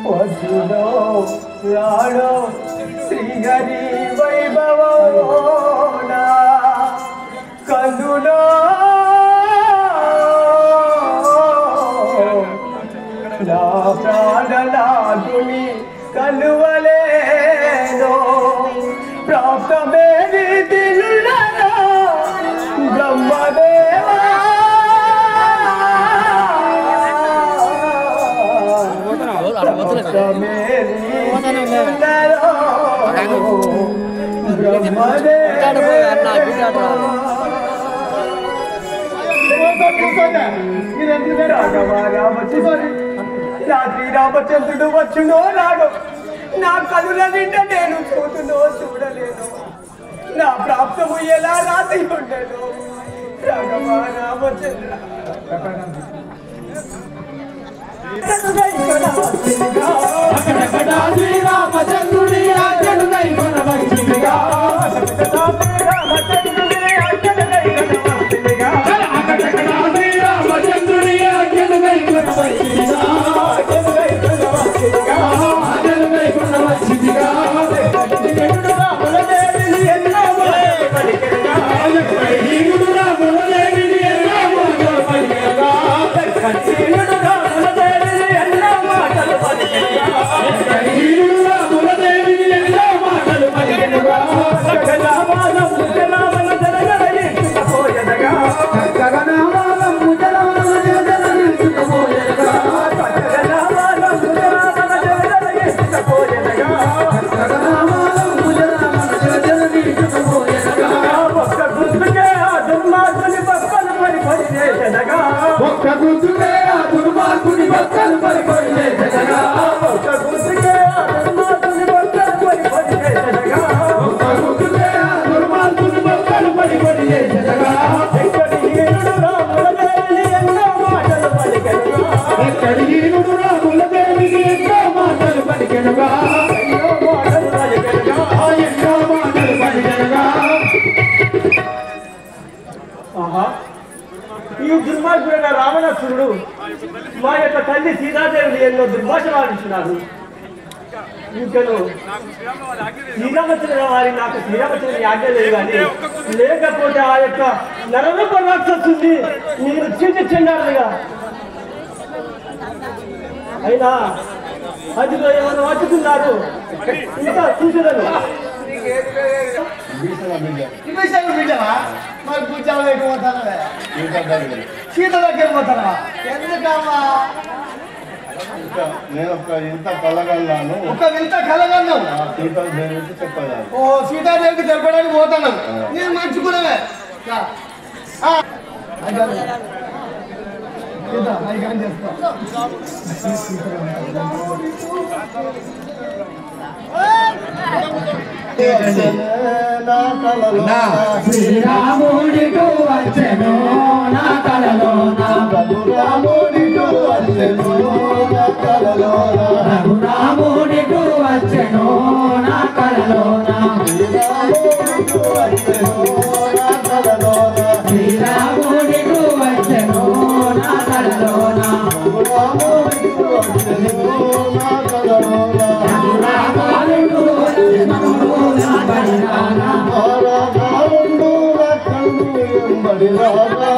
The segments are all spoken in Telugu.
వసులో రాడో శ్రీహరి వైభవోనా కన్నులో నా ప్రాణనాథుని కలువలేనో ప్రాప్తమే విధిలున్నదో బ్రహ్మదేవా శ్రీరామచంద్రుడు వచ్చునో రాడు నా కనుల నిండా నేను చూతునో చూడలేను నా ప్రాప్తము ఎలా రాసి ఉండను రాఘవ రామచంద్ర శ్రీరామచంద్రుడి ఆజ్ఞను కైకొనవలసినగా శ్రీరామచంద్రుడి ఆజ్ఞను కైకొనవలసినగా శ్రీరామచంద్రుడి ఆజ్ఞను కైకొనవలసినగా ఈ దుర్మార్గుడైన రావణాసురుడు మా యొక్క తల్లి సీతాదేవిని ఎన్నో దుర్భాషలు ఆడించినాడు. ఇంకను శ్రీరామచంద్ర వారి నాకు శ్రీరామచంద్రుని ఆజ్ఞ లేదు కానీ లేకపోతే ఆ యొక్క నరరూప రాక్షసుని మీరు చీల్చెండారుగా అయినా అందులో ఏమైనా వచ్చుతున్నారు ఇంకా చూసేదాన్ని సీత దగ్గర పోతారా ఎందుకమ్మా నేను ఒక ఇంత కలగన్నాను ఒక ఇంత కలగన్నావు సీతాదేవికి చెప్పాను. ఓ సీతాదేవికి తెలపడానికి పోతాను నేను మంచుకున్నావే శ్రీరాముడితో వచ్చెను నా కలలోన రఘురాముడితో వచ్చెను నా కలలోన రఘురాముడితో వచ్చెను నా కలలోన శ్రీరాముడితో వచ్చెను నా కలలోన శ్రీరాముడితో వచ్చెను నా కలలోన రఘురాముడితో వచ్చెను నా కలలోన రఘురాముడితో వచ్చెను నా కలలోన కారుండు లక్ష్మణుడు వెంబడి రాగా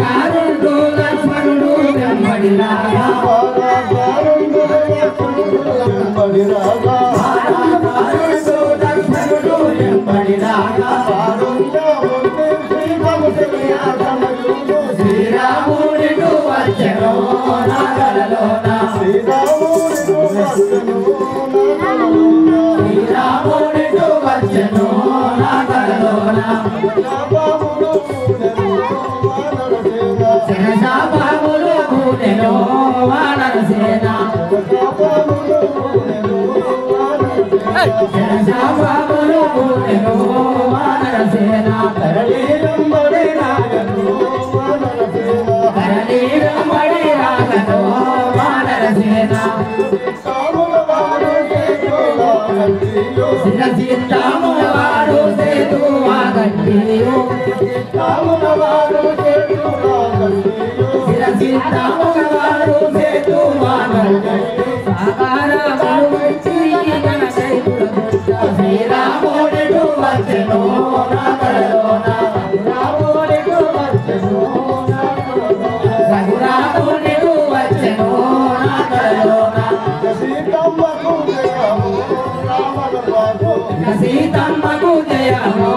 కారుండు లక్ష్మణుడు వెంబడి రాగా కారుండు లక్ష్మణుడు వెంబడి రాగా లక్ష్మణుడు వెంబడి రాగా శ్రీరాముడితో వచ్చెను నా కలలోన శ్రీరాముడితో వచ్చెను నా కలలోన శనశాపాములు కూనెను వానరసేన శనశాపాములు కూనెను వానరసేన కరళీరంబడి రాగను వానరసేన సీతాములవాడు సేతువాగంటియు సీతాములవాడు శ్రీరాముడు వచ్చెను నా కలలోన రాముడు వచ్చెను రఘురాముడు వచ్చెను నా కలలోన సీతమ్మకు జయము రామగర్భకు సీతమ్మకు జయము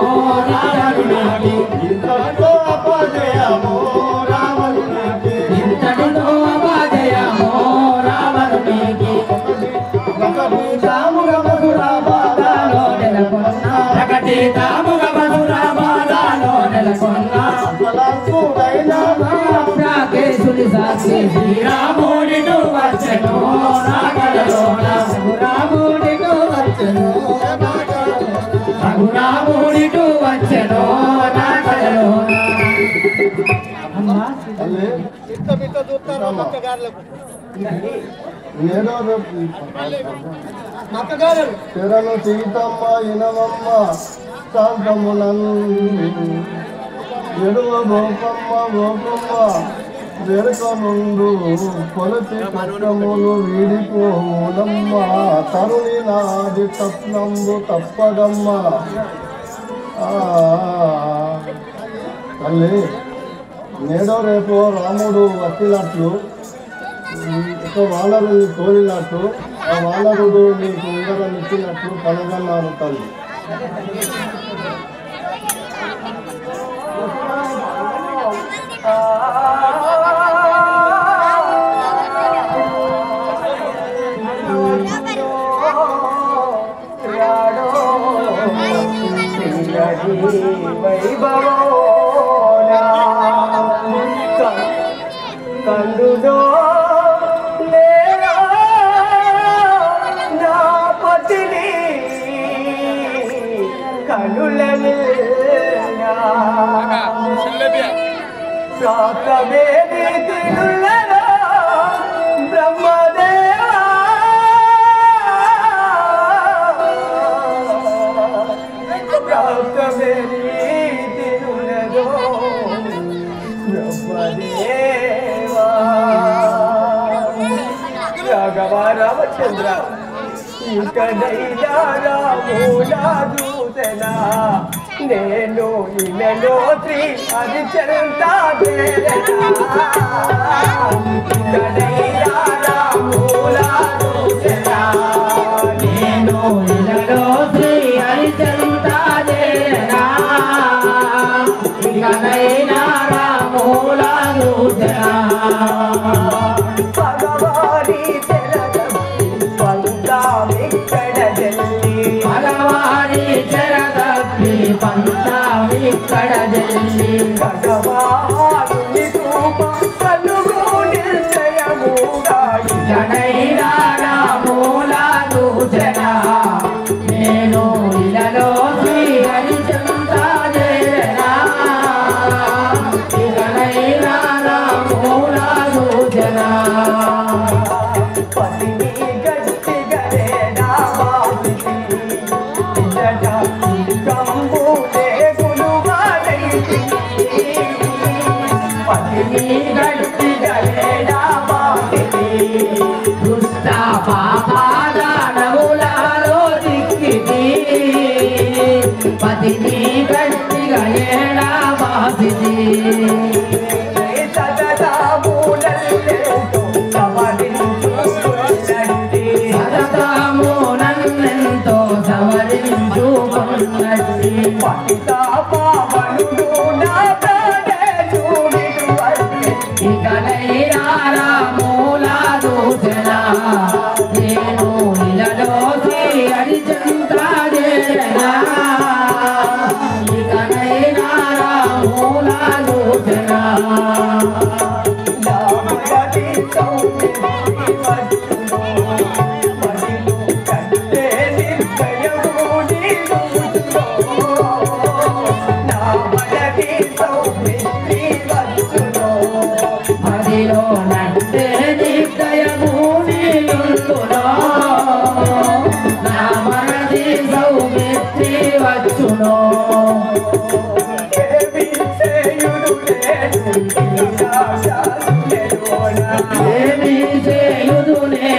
రాముడికి ఇంతటితో అపజయము రావణునికి ఇంతటితో అపజయము రావణునికి ఒకటి రాముల ప్రకటితాముగ మధురాబాదలో నెలకొన్న రాకేశుని సాక్షి శ్రీరాముడిటు వచ్చెను నా కలలోన రఘురాముడిటు వచ్చెను రఘురాముడిటు వచ్చెను నా కలలోన తెరను సీతమ్మ ఇనవమ్మ శాంతమునన్ ఎడువ గోపమ్మ గోపమ్మ వెనుక ముందు కొలసి కష్టములు వీడిపోములమ్మ తరుణి నాది తప్నంబు తప్పదమ్మ తల్లి నేడో రేపో రాముడు వచ్చినట్లు ఒక వానరుని కోరినట్టు ఆ వానరుడు నీకు ఉంగరం ఇచ్చినట్లు కనుగొన్నాను తల్లి కండుదో నా పతిని కనులని ప్రాతవేది తిరులలో బ్రహ్మదేవా ప్రాతవేది తిరులలో బ్రహ్మదేవా రాఘవ రామచంద్ర ఇకనైనా రాములా చూసెనా నేను ఇలలో శ్రీ హరిచంద్ర ఇకనైనా రాములా చూసెనా నేను ఇలలో శ్రీ హరిచంద్ర ఇకనైనా రాములా చూసెనా భగవాని పంతామిక్కడ జల్లి భగవాని చెరగప్పి పంతామిక్కడ జల్లి భగవాని రూప కలుగు నిర్ణయముగా ఇకనైనా రాములా చూసెనా నేను ఇలలో శ్రీ హరిచంద్ర ఇకనైనా రాములా చూసెనా పతిని గట్టిగరే నా బాబిని కంబులే గులువాలైతి పతిని గట్టిగలే నా బాబిని దుష్ట పాపాదానములలో దిక్కితి పతిని గట్టిగలే నా బాబిని సదతామునన్నెంతో సవరించుకున్నట్టి ఇకనైనా రాములా చూసెనా నేను ఇలలో శ్రీ హరిచంద్ర ఇకనైనా రాములా చూసెనా మదిలో నట్టే నిశ్చయమునియుండునో నా మనది సౌమిత్రి వచ్చునో ఏమి చేయుదునే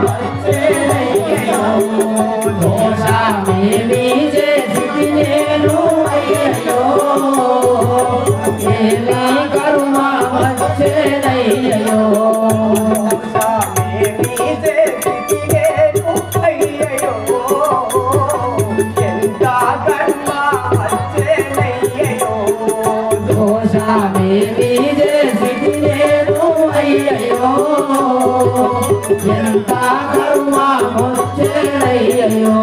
వచ్చేనయ్యో దోషమేమి చేసి నేను అయ్యో ఏమి కర్మ వచ్చేనయ్యో దోషమేమి చేసి నేను అయ్యో ఎంత కర్మ వచ్చేనయ్యో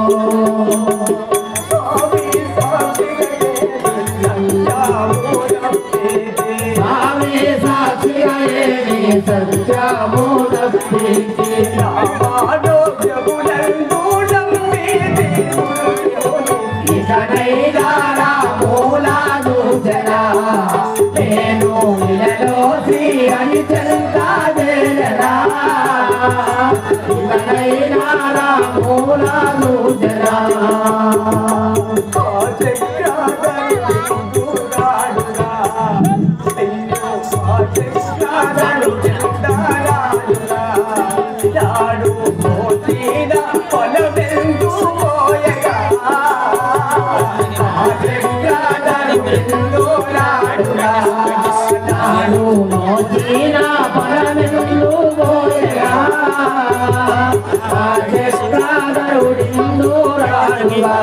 స్వామి సాక్షిగా సత్యము తప్పించి ఇతనైనా మూలాలు జరా నేను ఇలలో శ్రీ అని చెంతాదేరా ఇతనైనా మూలాలు జరా నాడు మోచిన పరమెల్లు పోయగా చెప్తాదరుడిందు రాడుగా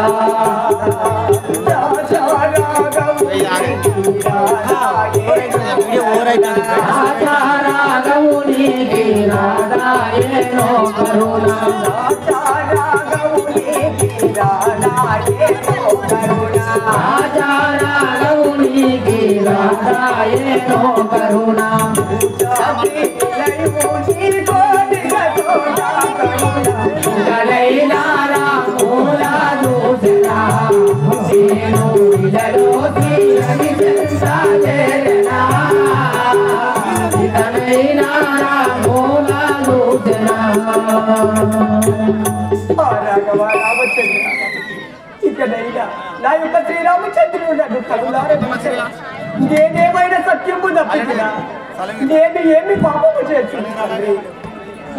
రాగము నీకి రాధాయేనో కరుణ రాగము నీకి రాధాయేనో కరుణ గలైనారా మూలా దూసరా నేను ఇలలో తీరని చెంతాదేరా ఇతనైనారా మూలా దూసరా ఇకనైనా నా యొక్క శ్రీరామచంద్రుడు నన్ను కరుణారా నేనేమైనా సత్యము తప్పినా నేను ఏమి పాపము చేస్తున్నాను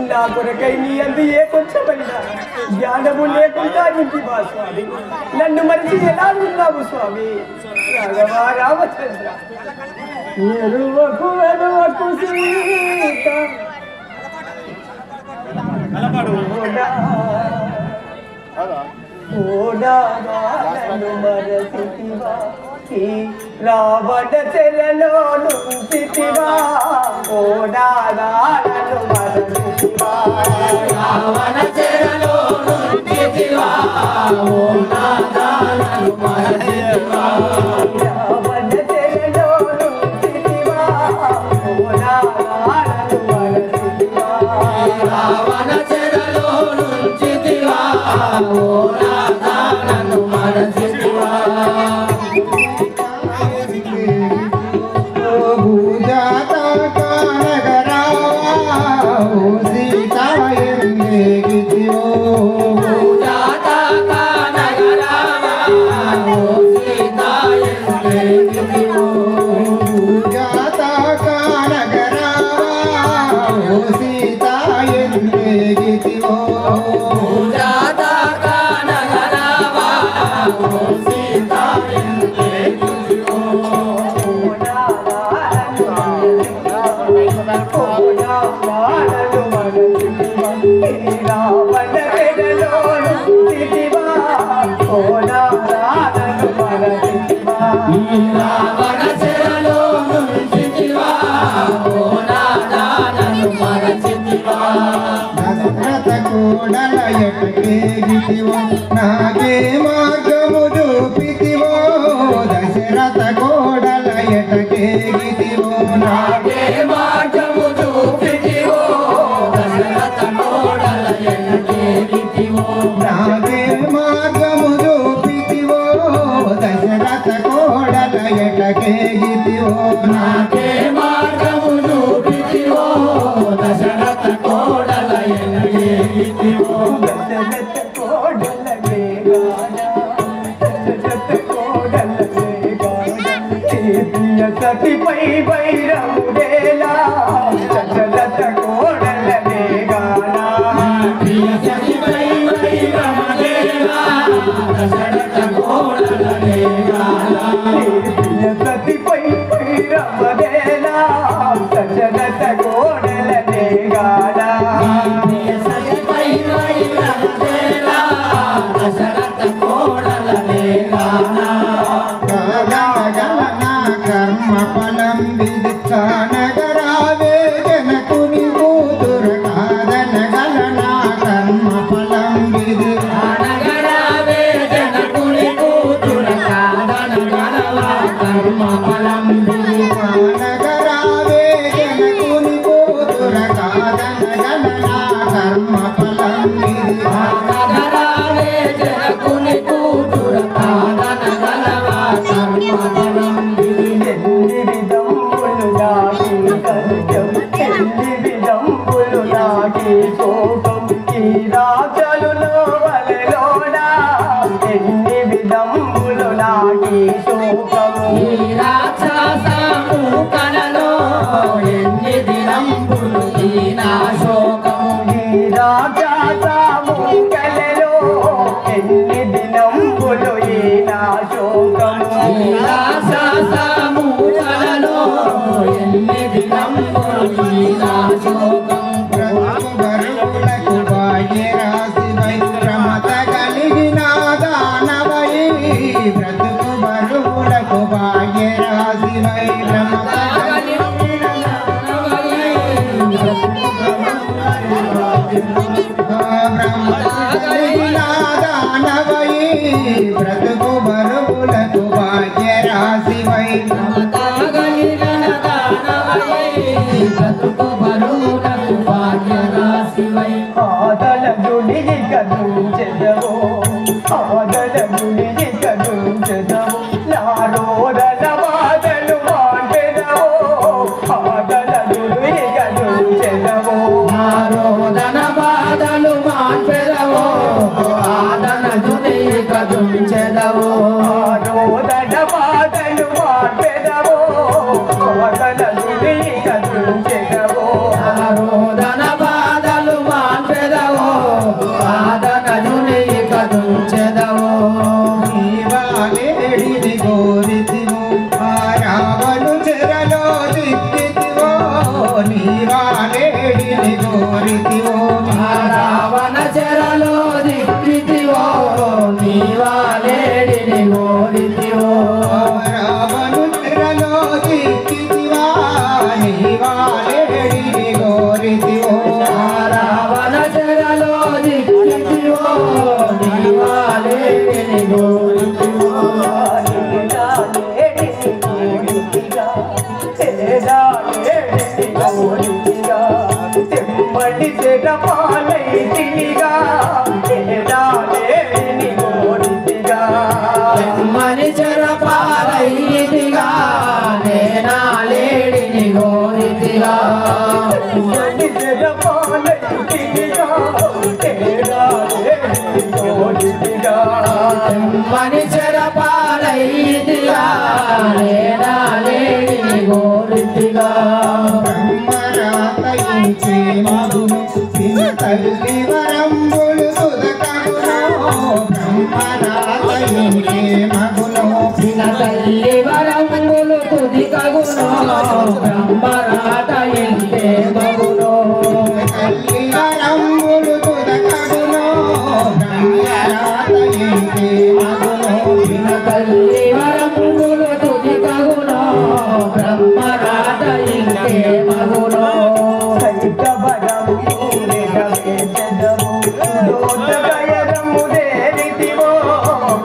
నా కొరకై నీ అందు ఏ కొంచెమైనా జ్ఞానము లేకుండా నింపివా స్వామి నన్ను మనిషి ఎలా ఉన్నావు స్వామి రాఘవ రామచంద్ర ఎరువకు ఎరువకు సీత ఓడాను మరసివా రావణ చెరలో నుంచితివా ఓడాను మరసివా రావణ చెరలో నుంచితివా ఓడాను మరసివా రావణ చెరలో నుంచితివా ఓడాను మరసివా రావణ చెరలో నుంచితివా ఓడాను మరసివా రావణ చెరలో నుంచితివా ఓడాను మరసివా దశరథ కోడల ఎటకేగితివో నాకే మార్గము చూపితివో దశరథ కోడల ఎటకేగితివో నాకే మార్గము చూపితివో దశరథ కోడల ఎటకేగితివో నాకే మార్గము చూపితివో దశరథ కోడల ఎటకేగితివో నాకే మార్గము చూపితివో దశరథ కోడల ఎటకేగితివో సతిపై వైరముడేలా దశరథ కోడల వేగానా నా శోకము ఈ రాజాము కలలో ఎన్ని దినంబులు ఈ నా శోకము రాసాము కలలో ఎన్ని దినంబులు ఈ నా శోకం బ్రతుకు బరువులకు భాగ్యరాశివై ప్రమత కలిగిన దానవై బ్రతుకు బరువులకు భాగ్యరాశివై ప్రమత కలిగిన దానవై బ్రతుకు బరువులకు భాగ్యరాశివై ఆదల గుడికి కదుంచెదవు ఆదల గుడికి కదుంచెదవు నారోదల బాధలు మాంటెదవు ఆదల గుడికి కదుంచెదవు ఆరోదన బాధలు మాన్పెదవో ఆదన దుని కదుంచెదవో ఆరోదల బాధలు మాంటెదవు ఆదల గుడికి కదుంచెదవు ఆరోదన బాధలు మాన్పెదవో ఆదన దుని కదుంచెదవో నీవాలేడిని కోరితివు ఆ రావణు చెరలో దిక్కితివో నీవాలేడిని కోరితివో రావణ చెరలో దిక్కితివో నీవాలేడిని కోరితివో రావణు చెరలో దిక్కితివా నీవాలేడిని కోరితివో రావణ చెరలో దిక్కితివో నీవాలేడిని కోరితివో తెమ్మడి తెగపాలైతిగా ఏడాలేని కోరితిగా మని చెరపాలైతిగా నేనాలేడిని కోరితిగా తెమ్మడి తెగపాలైతిగా ఏడాలేని కోరితిగా మని చెరపాలైతిగా నేనాలేడిని కోరితిగా బ్రహ్మరాతయించే మగును తల్లి వరంబులు సుధకమును బ్రహ్మరాతయించే మగును చిన్న తల్లి వరములు తుది కగును బ్రహ్మరాట ఇంటే మగును తల్లి వరంబులు సుధకమును బ్రహ్మరాతయించే మగును చిన్న తల్లి వరములు తుది కగును బ్రహ్మరాట ఇంటే మగును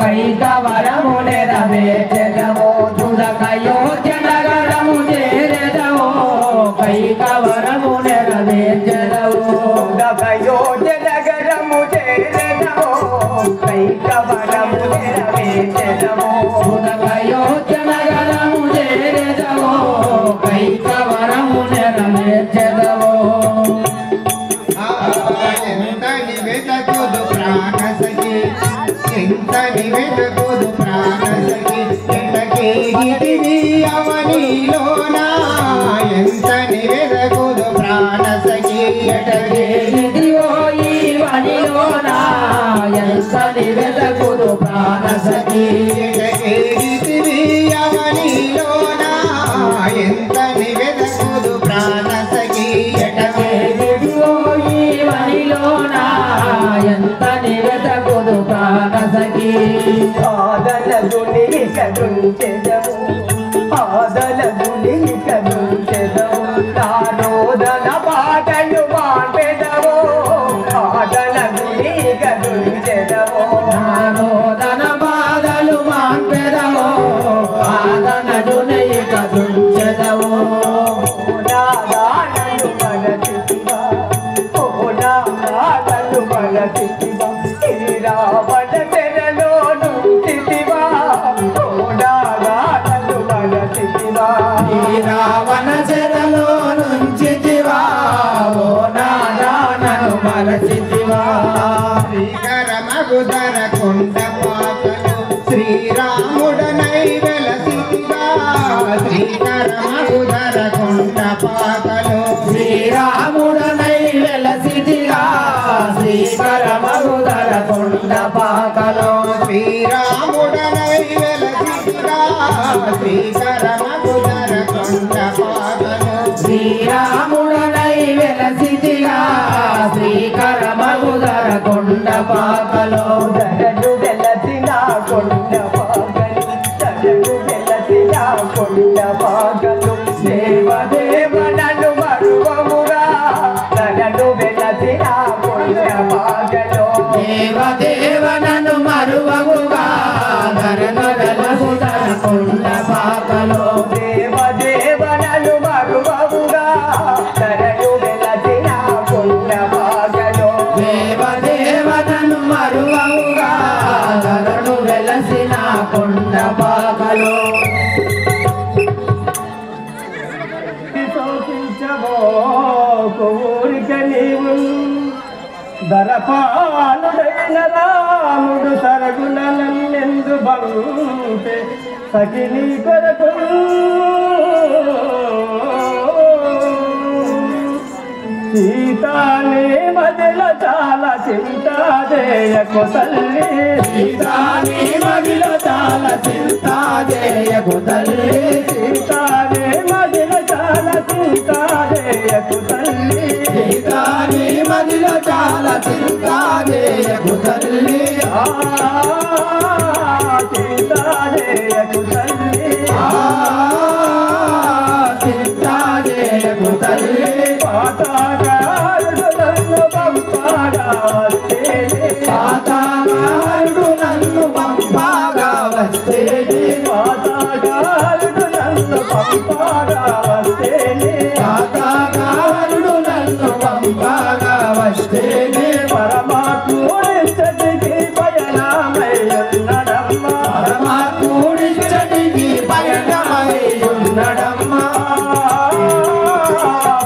కైకవరము నెరవేర్చెదవో తుదకయోధ్యనగరము చేరెదవో కైకవరము నెరవేర్చెదవో నగరము చేరదవో కైకవరము నెరవేర్చెదవో తుదకయోధ్యనగరము చేరెదవో కైకవరము నెరవేర్చెదవో ఎంత నివేదకుదు ప్రాణసకి ఎటకేగితివి అవనిలోనా ఎంత నివేదకుదు ప్రాణసకి ఎటకేగితివో ఈ వనిలోనా ఎంత నివేదకుదు ప్రాణసఖి ఎటకేగితివి అవనిలోనా ఎంత నివేదకుదు ప్రాణసకి ఎటకేగితివో ఈ వనిలోనా ఎంత నివేదకుదు ప్రాణసఖి ఆదల గుడికి కదుంచెదవు ఆదల గుడికి కదుంచెదవు నారోదల బాటలు మాంటే వెలసితిగా శ్రీకర మగుదర కొండ పాకలో ధరను వెలసిన కొండ పాగలు ధరను వెలసిన కొండ పాగలు దేవదేవనను మరువముగా ధరను వెలసిన కొండ పాగలు దేవదేవనను మరువముగా ధరను వెలసిదర కొండ పాకలో దేవదేవనను మరువముగా ధరను వెలసిన కొండ పాగలు దేవదేవనను మరువముగా ధరను వెలసిన కొండ పాకలో కోరిక నీవు దరపాలుడైన రాముడు సరగున నన్నెందు బంతే సఖిని కొరకు సీతానే మదిల చాలా చింతాదేయకు తల్లి సీతాని మదిల చాలా చింతాదేయకు తల్లి సీతానే మదిల చాలా చింతాదేయకు తల్లి సీతాని మదిల చాలా చింతాదేయకు తల్లి చింతాదేయకు తల్లి చింతాదేయకు తల్లి పాతాగారుడు నన్ను పంపాగా వస్తేనే పాతాళారుడు నన్ను పంపాగా వస్తేనే పాతాగారుడు నన్ను పంపాగా వస్తేనే పాతాళారుడు నన్ను పంపాగా వస్తేనే పరమాత్ముడిచ్చటికి పయనమయ్యున్నడమ్మా పరమాత్ముడిచ్చటికి పయనమై ఉన్నడమ్మా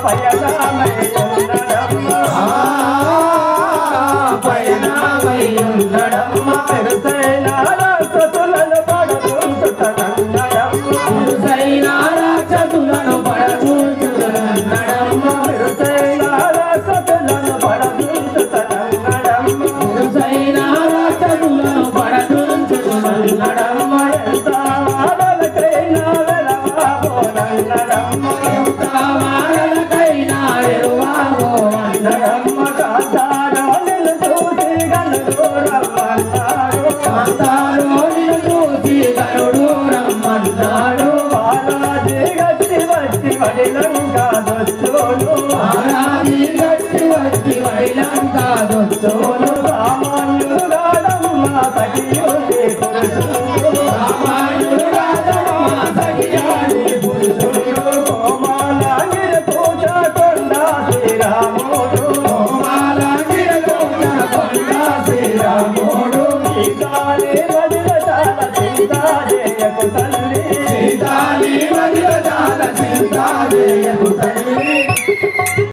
పయనమయ్యున్నడమ్మా పయనమై ఉన్నడమ్మా పెరుసైన రాక్షసులను పడుతుంటున్నడమ్మా పురుషైన రాక్షసులను పడగూర్చునడమ్మా పెరుసైన రాక్షసులను పడుతుంటున్నడమ్మా పురుషైన రాక్షసులను పడగూర్చునడమ్మా ఎంత వాడలకైనా వెలవాబోనన్నడమ్మా ఎంత మాటలకైనా ఎరువాగో అన్నడమ్మ కాంతారో నిన్ను చూసి గనుడు రమ్మన్నాడు కాంతారో నిన్ను చూసి గరుడు రమ్మన్నాడు బాలాజీ గట్టి వచ్చి వడిలంగా దొచ్చును ఆరాది గట్టి వచ్చి వైలంకా దొచ్చోను సామాన్యుగాడమ్మ సఖియుడి పురుషుడు రామాయణుడాదమ్మ సఖియాడి పురుషుడు కోమాలాగిరి పూజ కొండ శ్రీరాముడు మాలగిరగొండ కొండ శ్రీరాముడు సీతాని మదిల చాలా చింతాదేయకు తల్లి సీతాని మదిల చాలా చింతాదేయకు తల్లి